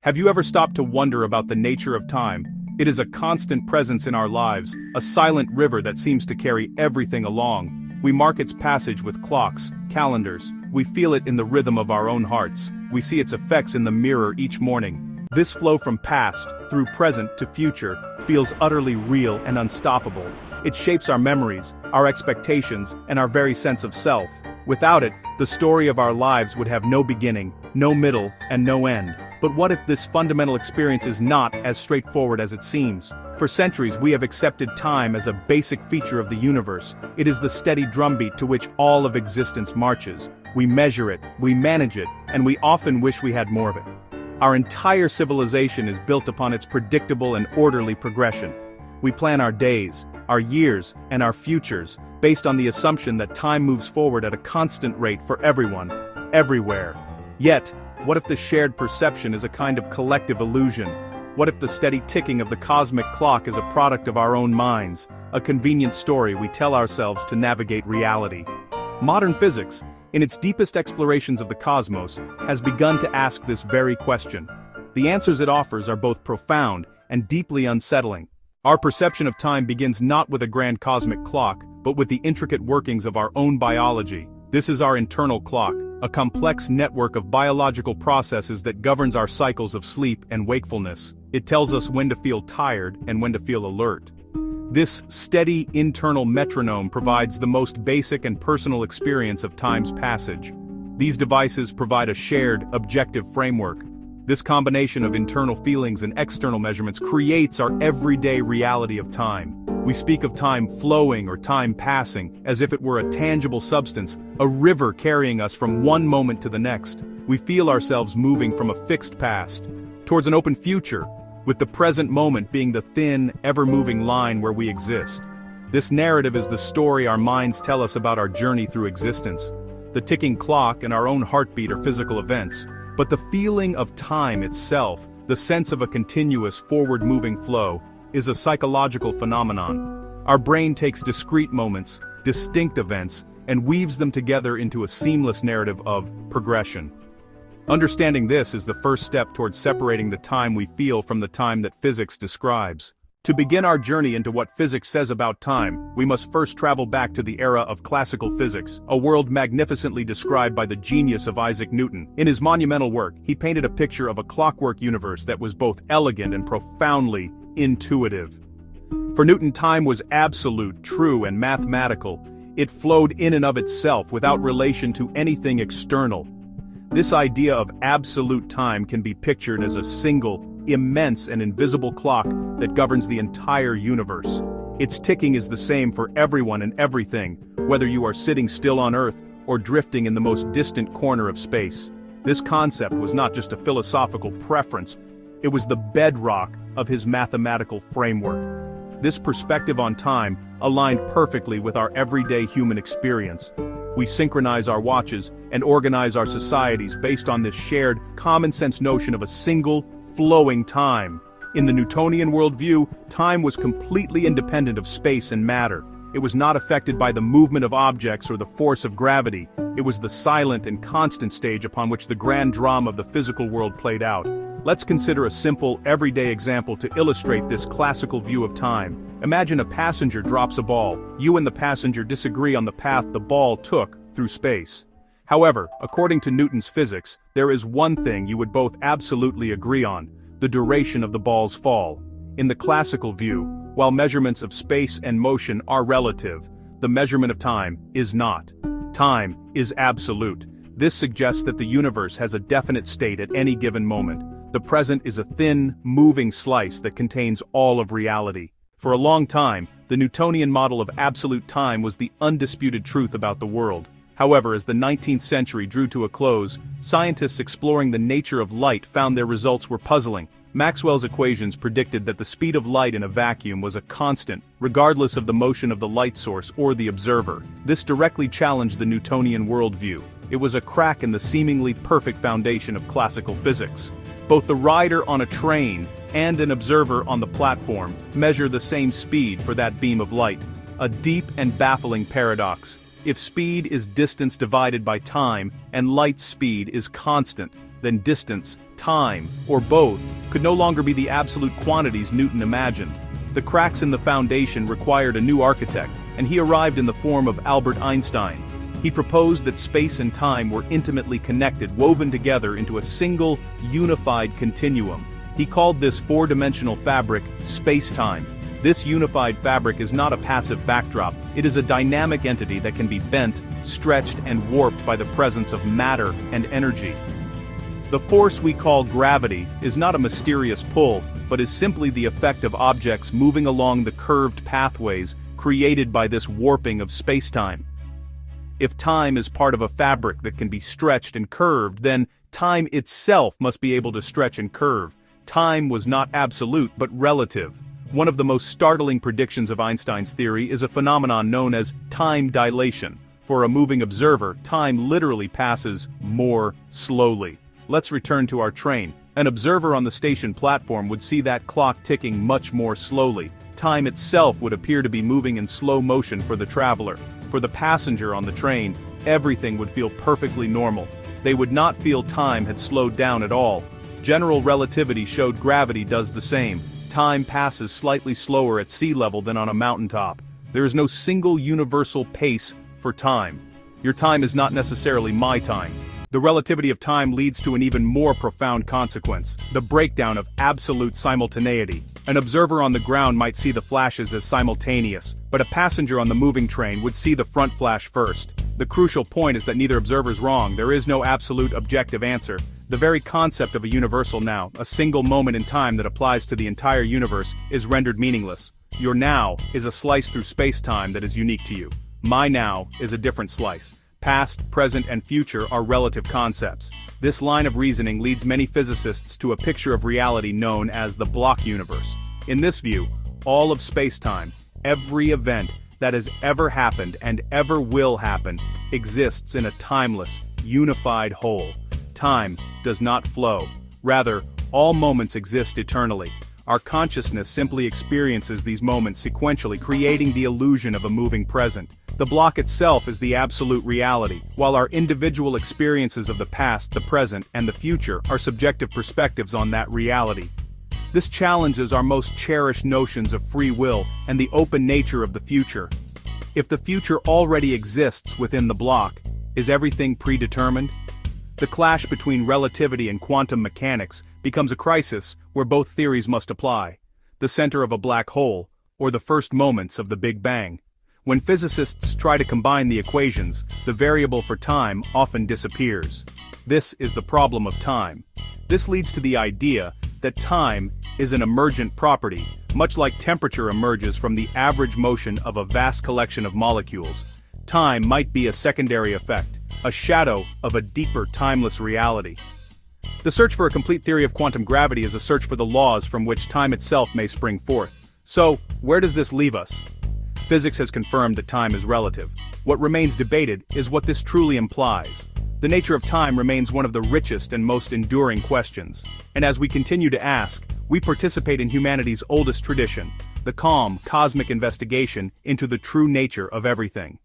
Have you ever stopped to wonder about the nature of time? It is a constant presence in our lives, a silent river that seems to carry everything along. We mark its passage with clocks, calendars. We feel it in the rhythm of our own hearts. We see its effects in the mirror each morning. This flow from past, through present to future, feels utterly real and unstoppable. It shapes our memories, our expectations, and our very sense of self. Without it, the story of our lives would have no beginning, no middle, and no end. But what if this fundamental experience is not as straightforward as it seems? For centuries we have accepted time as a basic feature of the universe. It is the steady drumbeat to which all of existence marches. We measure it, we manage it, and we often wish we had more of it. Our entire civilization is built upon its predictable and orderly progression. We plan our days, our years, and our futures, based on the assumption that time moves forward at a constant rate for everyone, everywhere. Yet, what if the shared perception is a kind of collective illusion? What if the steady ticking of the cosmic clock is a product of our own minds, a convenient story we tell ourselves to navigate reality? Modern physics, in its deepest explorations of the cosmos, has begun to ask this very question. The answers it offers are both profound and deeply unsettling. Our perception of time begins not with a grand cosmic clock, but with the intricate workings of our own biology. This is our internal clock, a complex network of biological processes that governs our cycles of sleep and wakefulness. It tells us when to feel tired and when to feel alert. This steady internal metronome provides the most basic and personal experience of time's passage. These devices provide a shared, objective framework. This combination of internal feelings and external measurements creates our everyday reality of time. We speak of time flowing or time passing, as if it were a tangible substance, a river carrying us from one moment to the next. We feel ourselves moving from a fixed past towards an open future, with the present moment being the thin, ever-moving line where we exist. This narrative is the story our minds tell us about our journey through existence. The ticking clock and our own heartbeat are physical events, but the feeling of time itself, the sense of a continuous forward-moving flow, is a psychological phenomenon. Our brain takes discrete moments, distinct events, and weaves them together into a seamless narrative of progression. Understanding this is the first step towards separating the time we feel from the time that physics describes. To begin our journey into what physics says about time, we must first travel back to the era of classical physics, a world magnificently described by the genius of Isaac Newton. In his monumental work, he painted a picture of a clockwork universe that was both elegant and profoundly intuitive. For Newton, time was absolute, true, and mathematical. It flowed in and of itself without relation to anything external. This idea of absolute time can be pictured as a single, immense and invisible clock that governs the entire universe. Its ticking is the same for everyone and everything, whether you are sitting still on Earth or drifting in the most distant corner of space. This concept was not just a philosophical preference, it was the bedrock of his mathematical framework. This perspective on time aligned perfectly with our everyday human experience. We synchronize our watches and organize our societies based on this shared, common-sense notion of a single, flowing time. In the Newtonian worldview, time was completely independent of space and matter. It was not affected by the movement of objects or the force of gravity. It was the silent and constant stage upon which the grand drama of the physical world played out. Let's consider a simple, everyday example to illustrate this classical view of time. Imagine a passenger drops a ball. You and the passenger disagree on the path the ball took through space. However, according to Newton's physics, there is one thing you would both absolutely agree on: the duration of the ball's fall. In the classical view, while measurements of space and motion are relative, the measurement of time is not. Time is absolute. This suggests that the universe has a definite state at any given moment. The present is a thin, moving slice that contains all of reality. For a long time, the Newtonian model of absolute time was the undisputed truth about the world. However, as the 19th century drew to a close, scientists exploring the nature of light found their results were puzzling. Maxwell's equations predicted that the speed of light in a vacuum was a constant, regardless of the motion of the light source or the observer. This directly challenged the Newtonian worldview. It was a crack in the seemingly perfect foundation of classical physics. Both the rider on a train and an observer on the platform measure the same speed for that beam of light. A deep and baffling paradox. If speed is distance divided by time, and light's speed is constant, then distance, time, or both, could no longer be the absolute quantities Newton imagined. The cracks in the foundation required a new architect, and he arrived in the form of Albert Einstein. He proposed that space and time were intimately connected, woven together into a single, unified continuum. He called this four-dimensional fabric space-time. This unified fabric is not a passive backdrop, it is a dynamic entity that can be bent, stretched, and warped by the presence of matter and energy. The force we call gravity is not a mysterious pull, but is simply the effect of objects moving along the curved pathways created by this warping of space-time. If time is part of a fabric that can be stretched and curved, then time itself must be able to stretch and curve. Time was not absolute but relative. One of the most startling predictions of Einstein's theory is a phenomenon known as time dilation. For a moving observer, time literally passes more slowly. Let's return to our train. An observer on the station platform would see that clock ticking much more slowly. Time itself would appear to be moving in slow motion for the traveler. For the passenger on the train, everything would feel perfectly normal. They would not feel time had slowed down at all. General relativity showed gravity does the same. Time passes slightly slower at sea level than on a mountaintop. There is no single universal pace for time. Your time is not necessarily my time. The relativity of time leads to an even more profound consequence: the breakdown of absolute simultaneity. An observer on the ground might see the flashes as simultaneous, but a passenger on the moving train would see the front flash first. The crucial point is that neither observer is wrong. There is no absolute objective answer. The very concept of a universal now, a single moment in time that applies to the entire universe, is rendered meaningless. Your now is a slice through space-time that is unique to you. My now is a different slice. Past, present, and future are relative concepts. This line of reasoning leads many physicists to a picture of reality known as the block universe. In this view, all of space-time, every event that has ever happened and ever will happen, exists in a timeless, unified whole. Time does not flow. Rather, all moments exist eternally. Our consciousness simply experiences these moments sequentially, creating the illusion of a moving present. The block itself is the absolute reality, while our individual experiences of the past, the present, and the future are subjective perspectives on that reality. This challenges our most cherished notions of free will and the open nature of the future. If the future already exists within the block, is everything predetermined? The clash between relativity and quantum mechanics becomes a crisis where both theories must apply: the center of a black hole, or the first moments of the Big Bang. When physicists try to combine the equations, the variable for time often disappears. This is the problem of time. This leads to the idea that time is an emergent property, much like temperature emerges from the average motion of a vast collection of molecules. Time might be a secondary effect, a shadow of a deeper timeless reality. The search for a complete theory of quantum gravity is a search for the laws from which time itself may spring forth. So, where does this leave us? Physics has confirmed that time is relative. What remains debated is what this truly implies. The nature of time remains one of the richest and most enduring questions. And as we continue to ask, we participate in humanity's oldest tradition, the calm, cosmic investigation into the true nature of everything.